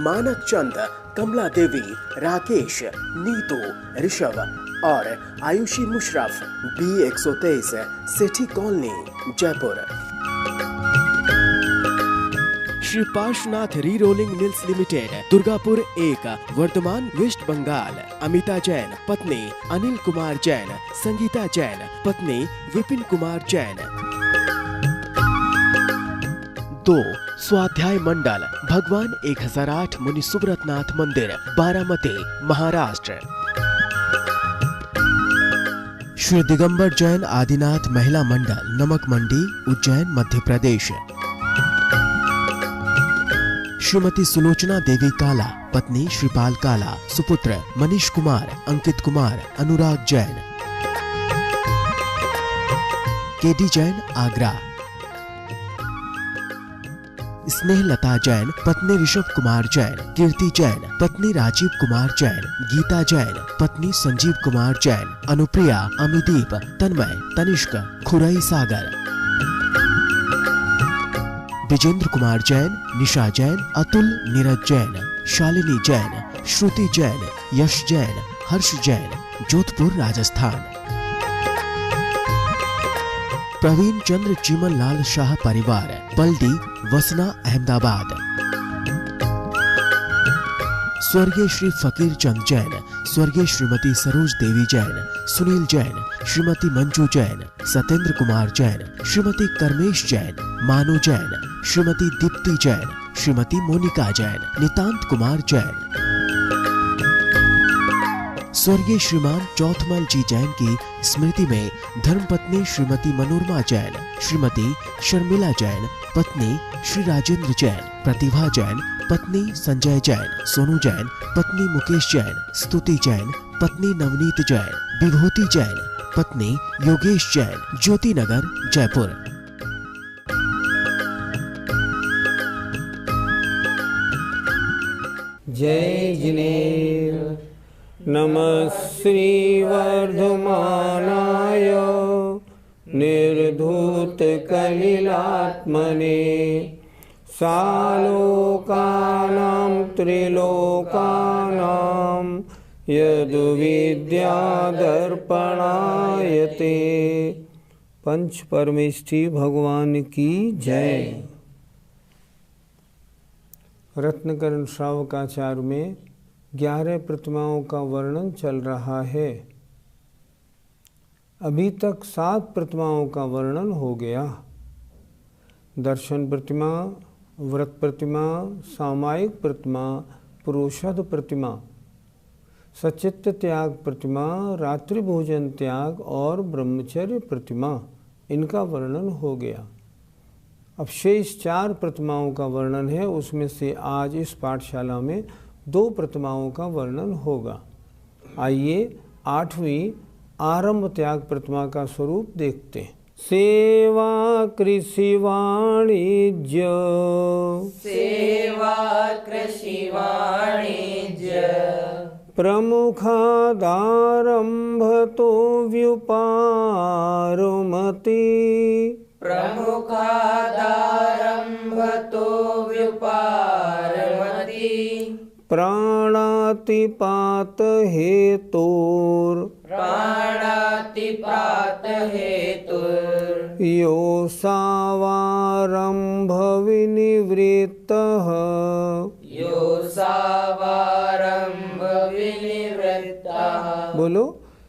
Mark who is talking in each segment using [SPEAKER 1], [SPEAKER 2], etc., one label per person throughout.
[SPEAKER 1] मानक चंद, कमला देवी, राकेश, नीतू, ऋषभ और Ayushi Musharraf, B123, Sethi colony, Jaipur. Shri Parshwanath re rolling mills limited, Durgapur 1, Bardhaman, West Bengal. Amita Jain, पत्नी अनिल कुमार जैन, संगीता जैन, पत्नी विपिन कुमार जैन। 2. स्वाध्याय मंडल, भगवान 1008 मुनि सुब्रतनाथ मंदिर, बारामती, महाराष्ट्र। श्री दिगंबर जैन आदिनाथ महिला मंडल, नमक मंडी, उज्जैन, मध्य प्रदेश। श्रीमती सुलोचना देवी काला, पत्नी श्रीपाल काला, सुपुत्र मनीष कुमार, अंकित कुमार, अनुराग जैन। केडी जैन, आगरा। स्नेहलता जैन, पत्नी ऋषभ कुमार जैन, कीर्ति जैन, पत्नी राजीव कुमार जैन, गीता जैन, पत्नी संजीव कुमार जैन, अनुप्रिया, अमिदीप, तन्मय, तनिष्क, खुरई सागर। विजेंद्र कुमार जैन, निशा जैन, अतुल, नीरज जैन, शालिनी जैन, श्रुति जैन, यश जैन, हर्ष जैन, जोधपुर, राजस्थान। प्रवीण चंद्र चीमन लाल शाह परिवार, पलडी, वसना, अहमदाबाद। स्वर्गीय श्री फकीर चंद जैन, स्वर्गीय श्रीमती सरोज देवी जैन, सुनील जैन, श्रीमती मंजू जैन, सत्येंद्र कुमार जैन, श्रीमती कर्मेश जैन, मानु जैन, श्रीमती दीप्ति जैन, श्रीमती मोनिका जैन, नितांत कुमार जैन। स्वर्गीय श्रीमान चौथमल जी जैन की स्मृति में धर्मपत्नी श्रीमती मनोरमा जैन, श्रीमती शर्मिला जैन, पत्नी श्री राजेंद्र जैन, प्रतिभा जैन, पत्नी संजय जैन, सोनू जैन, पत्नी मुकेश जैन, स्तुति जैन, पत्नी नवनीत जैन, विभूति जैन, पत्नी योगेश जैन, ज्योति नगर, जयपुर।
[SPEAKER 2] जय जिनेन्द्र। नमः श्री वर्धमानाय निर्धूत कलिलात्मने सालोकानां त्रिलोकानां यद्विद्या दर्पणायते। पंच परमेष्ठी भगवान की जय। रत्नकरण श्रावकाचार्य में 11 प्रतिमाओं का वर्णन चल रहा है। अभी तक 7 प्रतिमाओं का वर्णन हो गया। दर्शन प्रतिमा, व्रत प्रतिमा, सामायिक प्रतिमा, पुरुषद प्रतिमा, सचित्त त्याग प्रतिमा, रात्रि भोजन त्याग और ब्रह्मचर्य प्रतिमा, इनका वर्णन हो गया। अब शेष 4 प्रतिमाओं का वर्णन है। उसमें से आज इस पाठशाला में 2 प्रतिमाओं का वर्णन होगा। आइए 8वीं आरंभ त्याग प्रतिमा का स्वरूप देखते हैं। सेवा कृषि वाणिज्य,
[SPEAKER 3] सेवा कृषि वाणिज्य,
[SPEAKER 2] प्रमुखादारंभ तो व्युपारमति,
[SPEAKER 3] प्रमुखादारंभ तो व्युपारमति,
[SPEAKER 2] प्राणातिपात हेतुर,
[SPEAKER 3] प्राणातिपात हेतुर,
[SPEAKER 2] यो सावारंभ विनिवृत्तः,
[SPEAKER 3] यो सावारंभ विनिवृत्तः।
[SPEAKER 2] बोलो।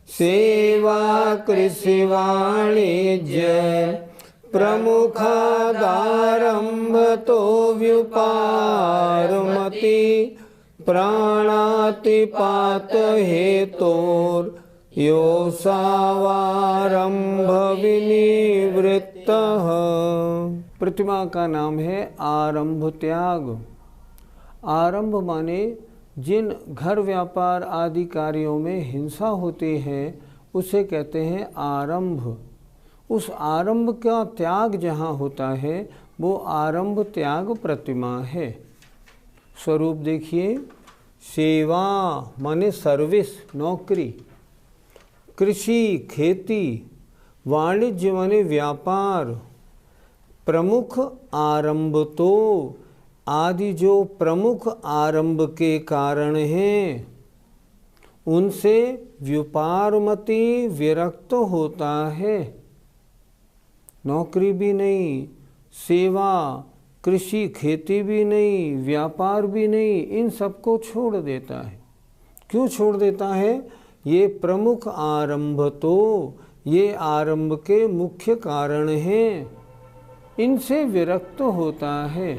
[SPEAKER 2] सेवा कृषि वाणिज्य, प्रमुखादारंभ तो व्युपारमति, प्राणातिपात हेतुर, यो सावारंभ विनिवृत्तः। प्रतिमा का नाम है आरंभ त्याग। आरंभ माने जिन घर व्यापार आदि कार्यों में हिंसा होती है उसे कहते हैं आरंभ। उस आरंभ का त्याग जहाँ होता है वो आरंभ त्याग प्रतिमा है। स्वरूप देखिए। सेवा माने सर्विस, नौकरी, कृषि खेती, वाणिज्य माने व्यापार, प्रमुख आरंभ तो आदि जो प्रमुख आरंभ के कारण हैं उनसे व्यापारमति विरक्त होता है। नौकरी भी नहीं, सेवा, कृषि, खेती भी नहीं, व्यापार भी नहीं, इन सबको छोड़ देता है। क्यों छोड़ देता है? ये प्रमुख आरंभ तो ये आरंभ के मुख्य कारण हैं, इनसे विरक्त होता है।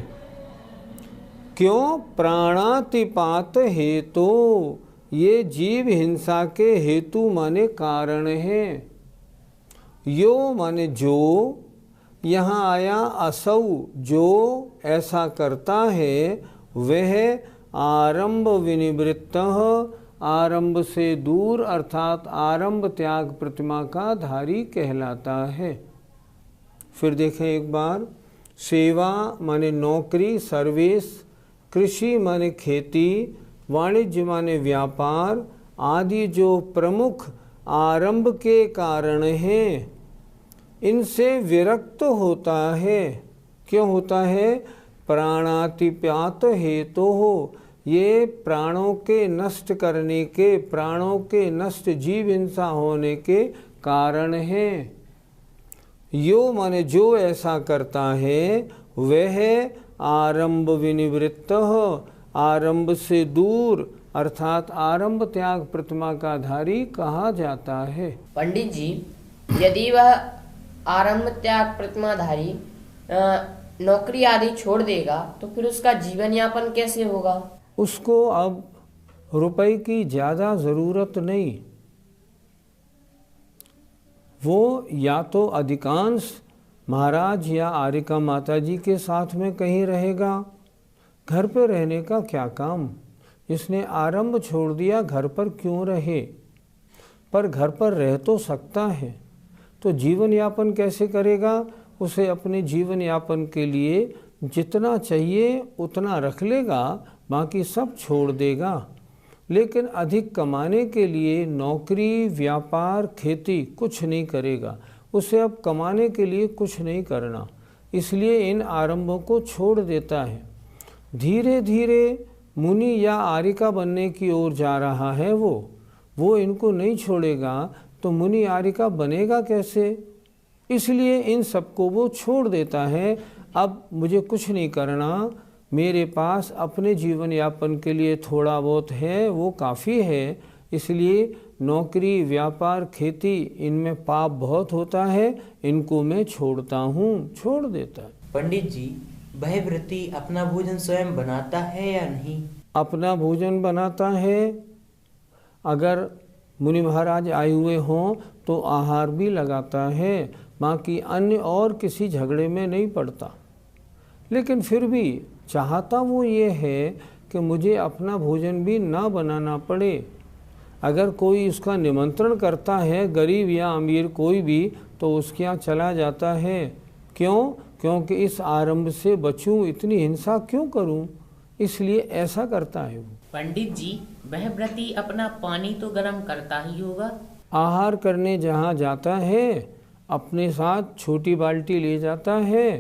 [SPEAKER 2] क्यों? प्राणातिपात हेतु, ये जीव हिंसा के हेतु माने कारण है। यो माने जो, यहाँ आया असौ, जो ऐसा करता है वह आरंभ विनिवृत्त, आरंभ से दूर अर्थात आरंभ त्याग प्रतिमा का धारी कहलाता है। फिर देखें एक बार, सेवा माने नौकरी, सर्विस, कृषि माने खेती, वाणिज्य माने व्यापार आदि जो प्रमुख आरंभ के कारण हैं इनसे विरक्त होता है। क्यों होता है? प्राणातिपात हेतु हो, ये प्राणों के नष्ट करने के, प्राणों के नष्ट जीव हिंसा होने के कारण हैं। यो माने जो ऐसा करता है वह आरंभ विनिवृत्त, आरंभ से दूर अर्थात आरंभ त्याग प्रतिमा का धारी कहा जाता है।
[SPEAKER 4] पंडित जी, यदि वह आरंभ त्याग प्रतिमाधारी नौकरी आदि छोड़ देगा तो फिर उसका जीवन यापन कैसे होगा?
[SPEAKER 2] उसको अब रुपए की ज़्यादा ज़रूरत नहीं, वो या तो अधिकांश महाराज या आरिका माता जी के साथ में कहीं रहेगा। घर पर रहने का क्या काम? जिसने आरंभ छोड़ दिया घर पर क्यों रहे? पर घर पर रह तो सकता है, तो जीवन यापन कैसे करेगा? उसे अपने जीवन यापन के लिए जितना चाहिए उतना रख लेगा, बाकी सब छोड़ देगा। लेकिन अधिक कमाने के लिए नौकरी, व्यापार, खेती कुछ नहीं करेगा। उसे अब कमाने के लिए कुछ नहीं करना, इसलिए इन आरंभों को छोड़ देता है। धीरे धीरे मुनि या आरिका बनने की ओर जा रहा है वो इनको नहीं छोड़ेगा तो मुनि आरिका बनेगा कैसे? इसलिए इन सबको वो छोड़ देता है। अब मुझे कुछ नहीं करना, मेरे पास अपने जीवन यापन के लिए थोड़ा बहुत है, वो काफ़ी है। इसलिए नौकरी, व्यापार, खेती इनमें पाप बहुत होता है, इनको मैं छोड़ता हूँ, छोड़ देता है।
[SPEAKER 5] पंडित जी, वह व्रती अपना भोजन स्वयं बनाता है या नहीं?
[SPEAKER 2] अपना भोजन बनाता है। अगर मुनि महाराज आए हुए हों तो आहार भी लगाता है, बाकी अन्य और किसी झगड़े में नहीं पड़ता। लेकिन फिर भी चाहता वो ये है कि मुझे अपना भोजन भी ना बनाना पड़े। अगर कोई उसका निमंत्रण करता है, गरीब या अमीर कोई भी, तो उसके यहाँ चला जाता है। क्यों? क्योंकि इस आरंभ से बचूं, इतनी हिंसा क्यों करूं, इसलिए ऐसा करता है वो।
[SPEAKER 6] पंडित जी, वह व्रती अपना पानी तो गर्म करता ही होगा?
[SPEAKER 2] आहार करने जहाँ जाता है अपने साथ छोटी बाल्टी ले जाता है,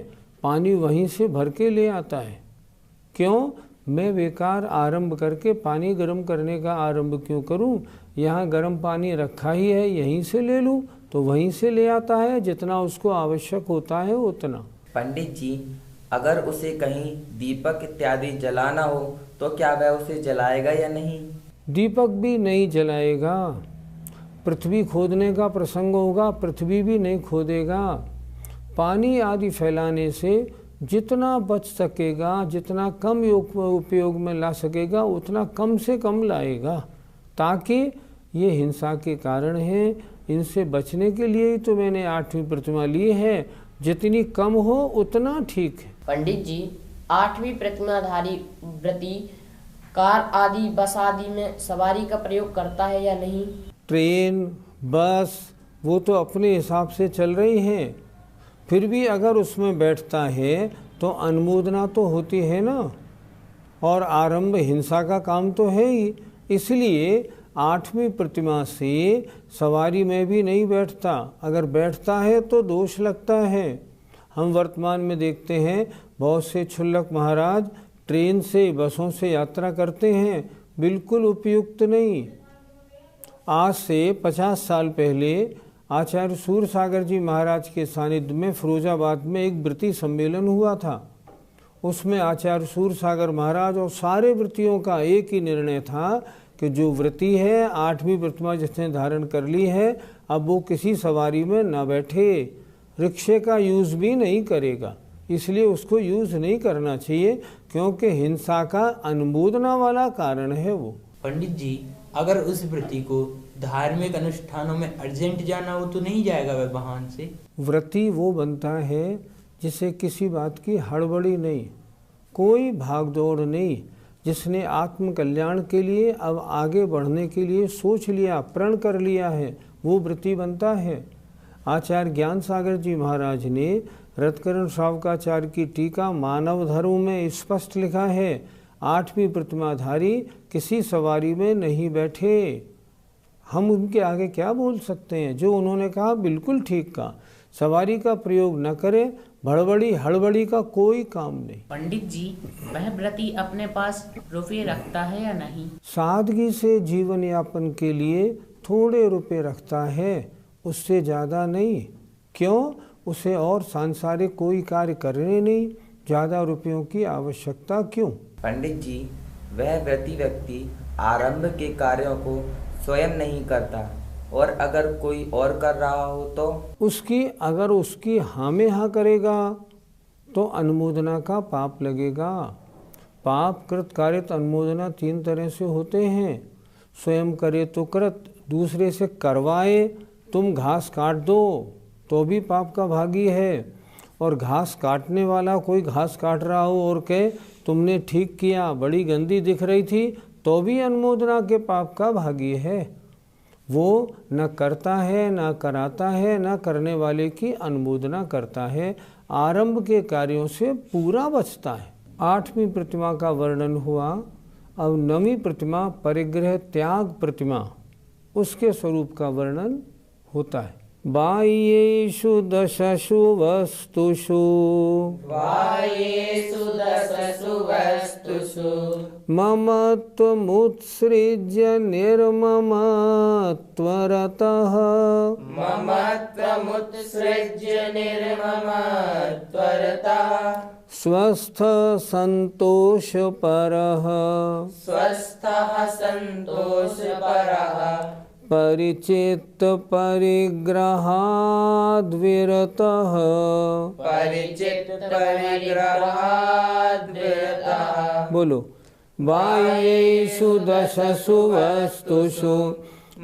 [SPEAKER 2] पानी वहीं से भर के ले आता है। क्यों? मैं बेकार आरंभ करके पानी गर्म करने का आरंभ क्यों करूं? यहाँ गर्म पानी रखा ही है, यहीं से ले लूं, तो वहीं से ले आता है, जितना उसको आवश्यक होता है उतना।
[SPEAKER 5] पंडित जी, अगर उसे कहीं दीपक इत्यादि जलाना हो तो क्या वह उसे जलाएगा या नहीं?
[SPEAKER 2] दीपक भी नहीं जलाएगा। पृथ्वी खोदने का प्रसंग होगा, पृथ्वी भी नहीं खोदेगा। पानी आदि फैलाने से जितना बच सकेगा, जितना कम उपयोग में ला सकेगा उतना कम से कम लाएगा, ताकि ये हिंसा के कारण हैं। इनसे बचने के लिए ही तो मैंने 8वीं प्रतिमा ली है, जितनी कम हो उतना ठीक है।
[SPEAKER 4] पंडित जी, 8वीं प्रतिमाधारी व्रती कार आदि, बस आदि में सवारी का प्रयोग करता है या नहीं?
[SPEAKER 2] ट्रेन, बस वो तो अपने हिसाब से चल रही हैं, फिर भी अगर उसमें बैठता है तो अनुमोदना तो होती है ना, और आरंभ हिंसा का काम तो है ही। इसलिए 8वीं प्रतिमा से सवारी में भी नहीं बैठता। अगर बैठता है तो दोष लगता है। हम वर्तमान में देखते हैं बहुत से क्षुल्लक महाराज ट्रेन से बसों से यात्रा करते हैं, बिल्कुल उपयुक्त नहीं। आज से 50 साल पहले आचार्य सूरसागर जी महाराज के सानिध्य में फिरोजाबाद में एक व्रती सम्मेलन हुआ था। उसमें आचार्य सूरसागर महाराज और सारे व्रतियों का एक ही निर्णय था कि जो व्रती है 8वीं प्रतिमा जिसने धारण कर ली है, अब वो किसी सवारी में न बैठे, रिक्शे का यूज़ भी नहीं करेगा, इसलिए उसको यूज़ नहीं करना चाहिए, क्योंकि हिंसा का अनुमोदना वाला कारण है वो।
[SPEAKER 7] पंडित जी, अगर उस व्रती को धार्मिक अनुष्ठानों में अर्जेंट जाना हो तो नहीं जाएगा वह वाहन से?
[SPEAKER 2] व्रती वो बनता है जिसे किसी बात की हड़बड़ी नहीं, कोई भागदौड़ नहीं, जिसने आत्म कल्याण के लिए अब आगे बढ़ने के लिए सोच लिया, प्रण कर लिया है, वो व्रती बनता है। आचार्य ज्ञान सागर जी महाराज ने रत्करण श्रावकाचार्य की टीका मानव धर्म में स्पष्ट लिखा है, 8वीं प्रतिमाधारी किसी सवारी में नहीं बैठे। हम उनके आगे क्या बोल सकते हैं? जो उन्होंने कहा बिल्कुल ठीक कहा, सवारी का प्रयोग न करें, भड़बड़ी हड़बड़ी का कोई काम नहीं।
[SPEAKER 6] पंडित जी, वह व्रती अपने पास रुपये रखता है या नहीं?
[SPEAKER 2] सादगी से जीवन यापन के लिए थोड़े रुपए रखता है, उससे ज़्यादा नहीं। क्यों? उसे और सांसारिक कोई कार्य करने नहीं, ज़्यादा रुपयों की आवश्यकता क्यों?
[SPEAKER 5] पंडित जी, वह व्रती व्यक्ति आरंभ के कार्यों को स्वयं नहीं करता, और अगर कोई और कर रहा हो तो
[SPEAKER 2] अगर उसकी हाँ में हाँ करेगा तो अनुमोदना का पाप लगेगा। पाप कृत कारित अनुमोदना 3 तरह से होते हैं। स्वयं करे तो कृत, दूसरे से करवाए, तुम घास काट दो तो भी पाप का भागी है, और घास काटने वाला कोई घास काट रहा हो और कहे तुमने ठीक किया, बड़ी गंदी दिख रही थी, तो भी अनुमोदना के पाप का भागी है। वो न करता है, न कराता है, न करने वाले की अनुमोदना करता है, आरंभ के कार्यों से पूरा बचता है। 8वीं प्रतिमा का वर्णन हुआ। अब 9वीं प्रतिमा परिग्रह त्याग प्रतिमा, उसके स्वरूप का वर्णन होता है। बाह्येषु दशसु वस्तुषु ममत्वमुत्सृज्य निर्ममत्वरतः स्वस्थ संतोषपरः परिचित परिग्रहाद्विरतः बोलो। बाह्येषु दशसु वस्तुषु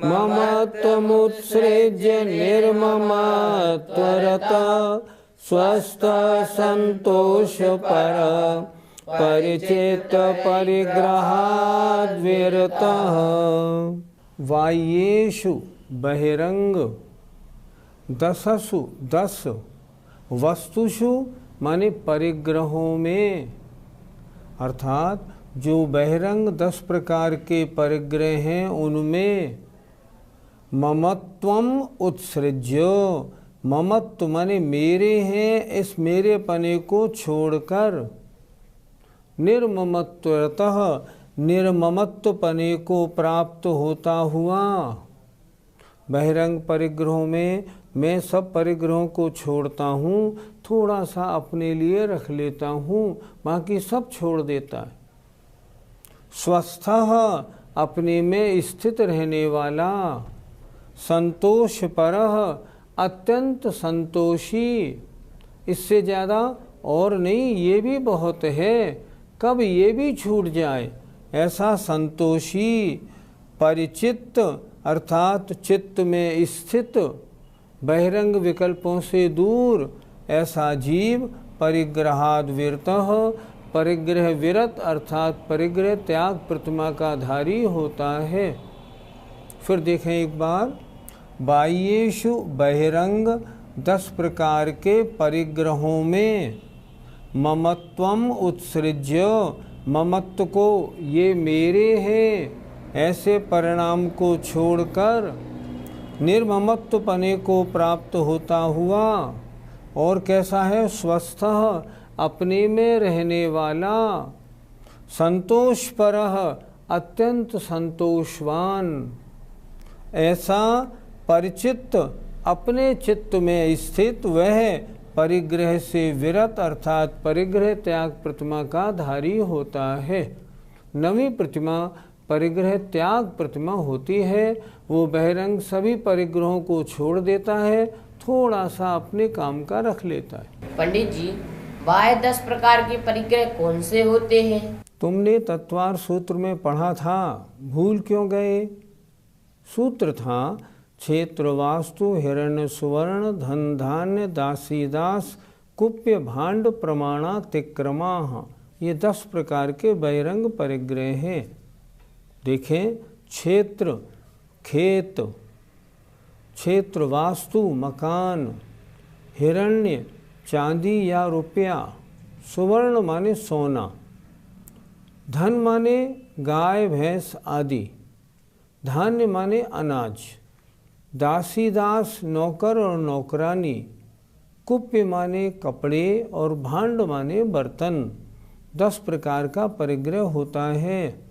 [SPEAKER 2] ममत्वमुत्सृज्य निर्ममत्वरतः स्वस्थ संतोषपर परिचित परिग्रहाद्विरतः। बाह्येषु बहिरंग, दशसु 10, वस्तुषु माने परिग्रहों में, अर्थात जो बहिरंग 10 प्रकार के परिग्रह हैं उनमें ममत्वम उत्सृज्य, ममत्व माने मेरे हैं, इस मेरे पने को छोड़कर, निर्ममत्वतः निर्ममत्व पने को प्राप्त होता हुआ। बहिरंग परिग्रहों में मैं सब परिग्रहों को छोड़ता हूँ, थोड़ा सा अपने लिए रख लेता हूँ, बाकी सब छोड़ देता है। स्वस्थः अपने में स्थित रहने वाला, संतोषपरः अत्यंत संतोषी, इससे ज़्यादा और नहीं, ये भी बहुत है, कब ये भी छूट जाए ऐसा संतोषी। परिचित अर्थात चित्त में स्थित, बहिरंग विकल्पों से दूर ऐसा जीव। परिग्रहाद विरतः, परिग्रह विरत अर्थात परिग्रह त्याग प्रतिमा का धारी होता है। फिर देखें एक बार, बाह्येषु बहिरंग 10 प्रकार के परिग्रहों में ममत्वम उत्सृज्य, ममत्व को ये मेरे हैं ऐसे परिणाम को छोड़कर निर्ममत्व पने को प्राप्त होता हुआ। और कैसा है? स्वस्थ अपने में रहने वाला, संतोष परः अत्यंत संतोषवान। ऐसा परिचित अपने चित्त में स्थित वह परिग्रह से विरत अर्थात परिग्रह त्याग प्रतिमा का धारी होता है। नवी प्रतिमा परिग्रह त्याग प्रतिमा होती है। वो बहिरंग सभी परिग्रहों को छोड़ देता है, थोड़ा सा अपने काम का रख लेता है।
[SPEAKER 4] पंडित जी, बाह्य 10 प्रकार के परिग्रह कौन से होते हैं?
[SPEAKER 2] तुमने तत्वार सूत्र में पढ़ा था, भूल क्यों गए? सूत्र था क्षेत्र वास्तु हिरण्य सुवर्ण धन धान्य दासी दास कुप्य भांड प्रमाणा तिक्रमा। ये 10 प्रकार के बहिरंग परिग्रह हैं। देखें, क्षेत्र खेत, क्षेत्र वास्तु मकान, हिरण्य चांदी या रुपया, सुवर्ण माने सोना, धन माने गाय भैंस आदि, धान्य माने अनाज, दासी दास नौकर और नौकरानी, कुप्य माने कपड़े और भांड माने बर्तन। 10 प्रकार का परिग्रह होता है।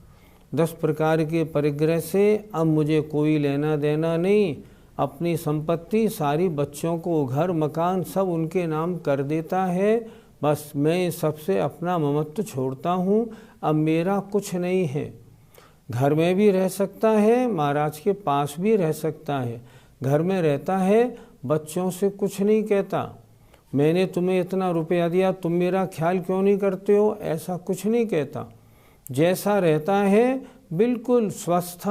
[SPEAKER 2] 10 प्रकार के परिग्रह से अब मुझे कोई लेना देना नहीं। अपनी संपत्ति सारी बच्चों को घर मकान सब उनके नाम कर देता है। बस मैं सबसे अपना ममत्व छोड़ता हूँ। अब मेरा कुछ नहीं है। घर में भी रह सकता है, महाराज के पास भी रह सकता है। घर में रहता है, बच्चों से कुछ नहीं कहता, मैंने तुम्हें इतना रुपया दिया, तुम मेरा ख्याल क्यों नहीं करते हो, ऐसा कुछ नहीं कहता। जैसा रहता है बिल्कुल स्वस्थ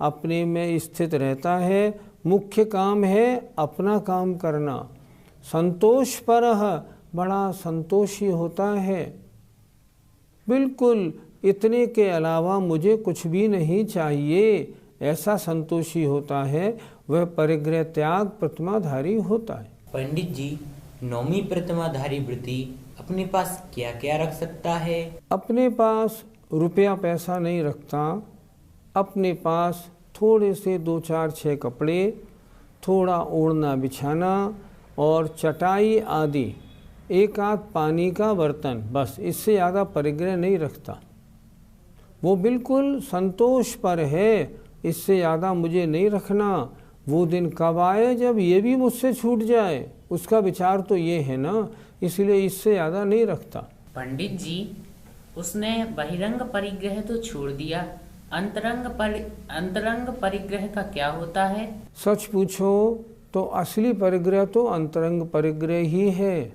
[SPEAKER 2] अपने में स्थित रहता है। मुख्य काम है अपना काम करना। संतोष परः बड़ा संतोषी होता है। बिल्कुल इतने के अलावा मुझे कुछ भी नहीं चाहिए, ऐसा संतोषी होता है। वह परिग्रह त्याग प्रतिमाधारी होता है।
[SPEAKER 7] पंडित जी, नौमी प्रतिमाधारी व्रती अपने पास क्या क्या रख सकता है?
[SPEAKER 2] अपने पास रुपया पैसा नहीं रखता। अपने पास थोड़े से 2 4 6 कपड़े, थोड़ा ओढ़ना बिछाना और चटाई आदि, 1 आध पानी का बर्तन, बस। इससे ज़्यादा परिग्रह नहीं रखता। वो बिल्कुल संतोष पर है, इससे ज़्यादा मुझे नहीं रखना। वो दिन कब आए जब ये भी मुझसे छूट जाए, उसका विचार तो ये है ना, इसलिए इससे ज़्यादा नहीं रखता।
[SPEAKER 6] पंडित जी, उसने बहिरंग परिग्रह तो छोड़ दिया, अंतरंग परिग्रह का क्या होता है?
[SPEAKER 2] सच पूछो तो असली परिग्रह तो अंतरंग परिग्रह ही है।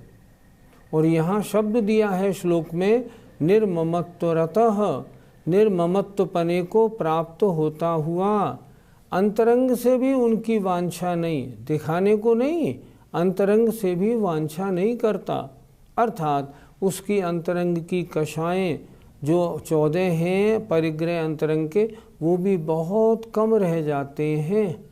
[SPEAKER 2] और यहाँ शब्द दिया है श्लोक में, निर्ममत्वरतः, निर्ममत्वपने को प्राप्त होता हुआ। अंतरंग से भी उनकी वांछा नहीं, दिखाने को नहीं, अंतरंग से भी वांछा नहीं करता। अर्थात उसकी अंतरंग की कषाएं जो 14 हैं परिग्रह अंतरंग के, वो भी बहुत कम रह जाते हैं,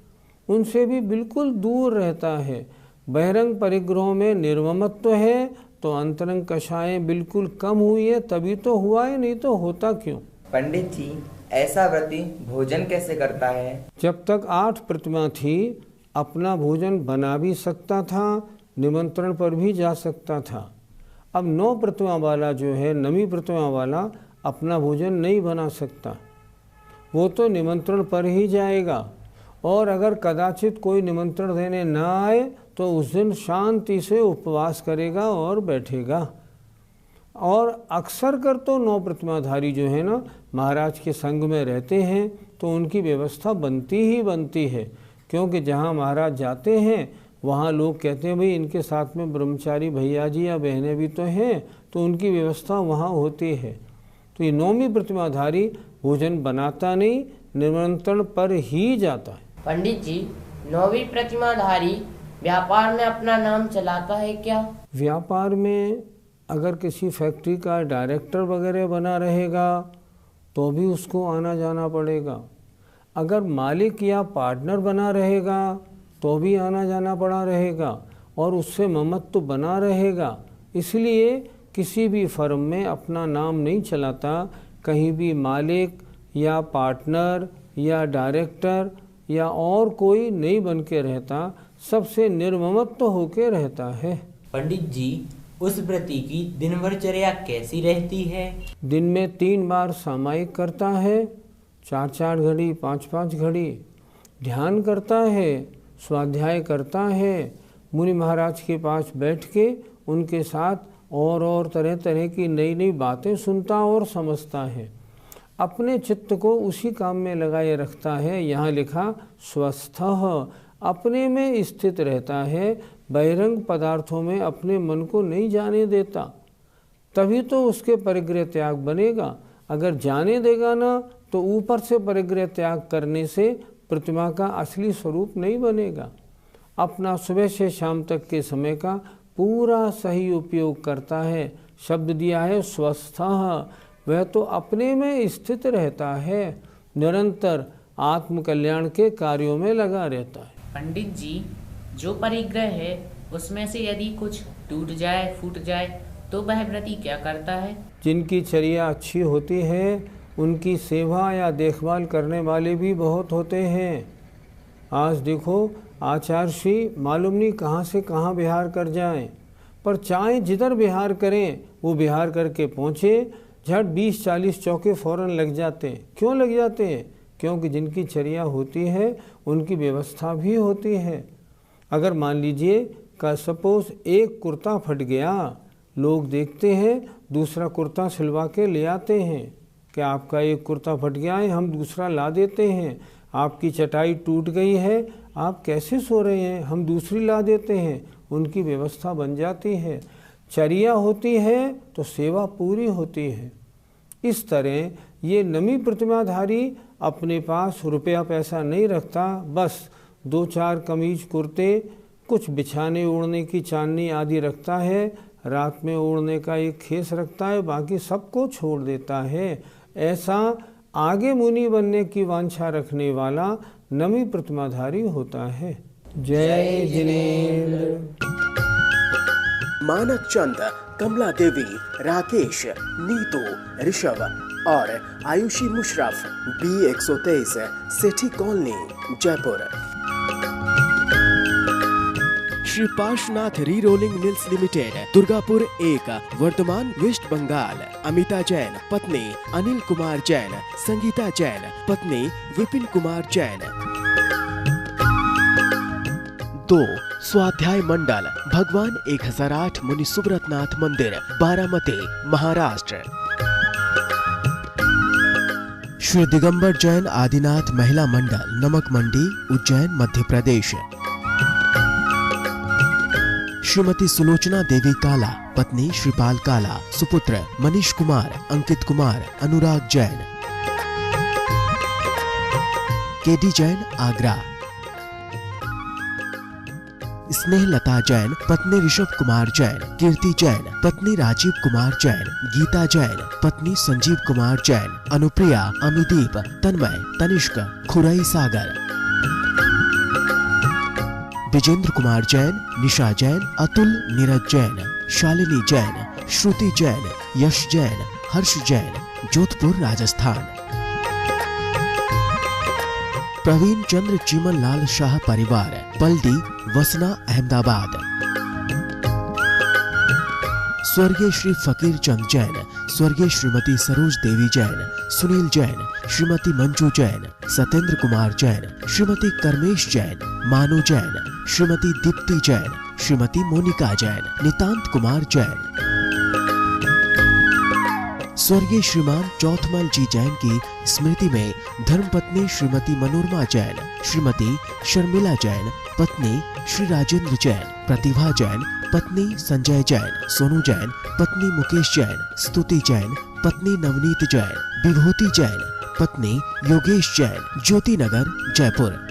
[SPEAKER 2] उनसे भी बिल्कुल दूर रहता है। बहिरंग परिग्रहों में निर्ममत्व है तो अंतरंग कषाएं बिल्कुल कम हुई है, तभी तो हुआ है, नहीं तो होता क्यों?
[SPEAKER 5] पंडित जी, ऐसा व्रती भोजन कैसे करता है?
[SPEAKER 2] जब तक 8 प्रतिमा थी अपना भोजन बना भी सकता था, निमंत्रण पर भी जा सकता था। अब 9 प्रतिमा वाला जो है, नवी प्रतिमा वाला अपना भोजन नहीं बना सकता, वो तो निमंत्रण पर ही जाएगा। और अगर कदाचित कोई निमंत्रण देने ना आए तो उस दिन शांति से उपवास करेगा और बैठेगा। और अक्सर कर तो 9 प्रतिमाधारी जो है ना, महाराज के संग में रहते हैं तो उनकी व्यवस्था बनती ही बनती है। क्योंकि जहाँ महाराज जाते हैं वहाँ लोग कहते हैं भाई इनके साथ में ब्रह्मचारी भैया जी या बहनें भी तो हैं, तो उनकी व्यवस्था वहाँ होती है। तो ये 9वीं प्रतिमाधारी भोजन बनाता नहीं, निमंत्रण पर ही जाता है।
[SPEAKER 4] पंडित जी, 9वीं प्रतिमाधारी व्यापार में अपना नाम चलाता है क्या?
[SPEAKER 2] व्यापार में अगर किसी फैक्ट्री का डायरेक्टर वगैरह बना रहेगा तो भी उसको आना जाना पड़ेगा। अगर मालिक या पार्टनर बना रहेगा तो भी आना जाना पड़ा रहेगा और उससे ममत्व बना रहेगा। इसलिए किसी भी फर्म में अपना नाम नहीं चलाता। कहीं भी मालिक या पार्टनर या डायरेक्टर या और कोई नहीं बन के रहता, सबसे निर्ममत्व होके रहता है।
[SPEAKER 7] पंडित जी, उस व्रती की दिन भर चर्या कैसी रहती है?
[SPEAKER 2] दिन में 3 बार सामायिक करता है, 4-4 घड़ी, 5-5 घड़ी ध्यान करता है, स्वाध्याय करता है, मुनि महाराज के पास बैठ के उनके साथ और तरह तरह की नई नई बातें सुनता और समझता है, अपने चित्त को उसी काम में लगाए रखता है। यहाँ लिखा स्वस्थः, अपने में स्थित रहता है, बहिरंग पदार्थों में अपने मन को नहीं जाने देता, तभी तो उसके परिग्रह त्याग बनेगा। अगर जाने देगा ना तो ऊपर से परिग्रह त्याग करने से प्रतिमा का असली स्वरूप नहीं बनेगा। अपना सुबह से शाम तक के समय का पूरा सही उपयोग करता है। शब्द दिया है स्वस्थः, वह तो अपने में स्थित रहता है, निरंतर आत्म कल्याण के कार्यों में लगा रहता है।
[SPEAKER 6] पंडित जी, जो परिग्रह है उसमें से यदि कुछ टूट जाए, फूट जाए तो वह व्रती क्या करता है?
[SPEAKER 2] जिनकी चर्या अच्छी होती है उनकी सेवा या देखभाल करने वाले भी बहुत होते हैं। आज देखो आचार्य श्री मालूम नहीं कहाँ से कहाँ बिहार कर जाएं, पर चाहे जिधर बिहार करें वो बिहार करके पहुँचे, झट 20-40 चौके फौरन लग जाते हैं। क्यों लग जाते हैं? क्योंकि जिनकी चर्या होती है उनकी व्यवस्था भी होती है। अगर मान लीजिए का सपोज एक कुर्ता फट गया, लोग देखते हैं, दूसरा कुर्ता सिलवा के ले आते हैं कि आपका एक कुर्ता फट गया है, हम दूसरा ला देते हैं। आपकी चटाई टूट गई है, आप कैसे सो रहे हैं, हम दूसरी ला देते हैं। उनकी व्यवस्था बन जाती है। चर्या होती है तो सेवा पूरी होती है। इस तरह ये नमी प्रतिमाधारी अपने पास रुपया पैसा नहीं रखता, बस 2-4 कमीज कुर्ते, कुछ बिछाने ओढ़ने की चांदनी आदि रखता है, रात में ओढ़ने का एक खेस रखता है, बाकी सबको छोड़ देता है। ऐसा आगे मुनि बनने की वांछा रखने वाला नमी प्रतिमाधारी होता है। जय जिनेन्द्र।
[SPEAKER 1] मानक चंद, कमला देवी, राकेश, नीतू, ऋषभ और Ayushi Musharraf, B123, Sethi colony, Jaipur. Shri Parshwanath re rolling mills limited, Durgapur 1, वर्तमान वेस्ट बंगाल। अमिता जैन, पत्नी अनिल कुमार जैन, संगीता जैन, पत्नी विपिन कुमार जैन। 2. स्वाध्याय मंडल, भगवान 1008 मुनि सुब्रतनाथ मंदिर, बारामती, महाराष्ट्र। श्री दिगंबर जैन आदिनाथ महिला मंडल, नमक मंडी, उज्जैन, मध्य प्रदेश। श्रीमती सुलोचना देवी काला, पत्नी श्रीपाल काला, सुपुत्र मनीष कुमार, अंकित कुमार, अनुराग जैन। केडी जैन, आगरा। स्नेहलता जैन, पत्नी ऋषभ कुमार जैन, कीर्ति जैन, पत्नी राजीव कुमार जैन, गीता जैन, पत्नी संजीव कुमार जैन, अनुप्रिया, अमिदीप, तन्मय, तनिष्क, खुरई सागर। विजेंद्र कुमार जैन, निशा जैन, अतुल, नीरज जैन, शालिनी जैन, श्रुति जैन, यश जैन, हर्ष जैन, जोधपुर, राजस्थान। प्रवीण चंद्र चीमन लाल शाह परिवार, पलडी, वसना, अहमदाबाद। स्वर्गीय श्री फकीर चंद जैन, स्वर्गीय श्रीमती सरोज देवी जैन, सुनील जैन, श्रीमती मंजू जैन, सत्येंद्र कुमार जैन, श्रीमती कर्मेश जैन, मानु जैन, श्रीमती दीप्ति जैन, श्रीमती मोनिका जैन, नितांत कुमार जैन। स्वर्गीय श्रीमान चौथमल जी जैन की स्मृति में धर्मपत्नी श्रीमती मनोरमा जैन, श्रीमती शर्मिला जैन, पत्नी श्री राजेंद्र जैन, प्रतिभा जैन, पत्नी संजय जैन, सोनू जैन, पत्नी मुकेश जैन, स्तुति जैन, पत्नी नवनीत जैन, विभूति जैन, पत्नी योगेश जैन, ज्योति नगर, जयपुर।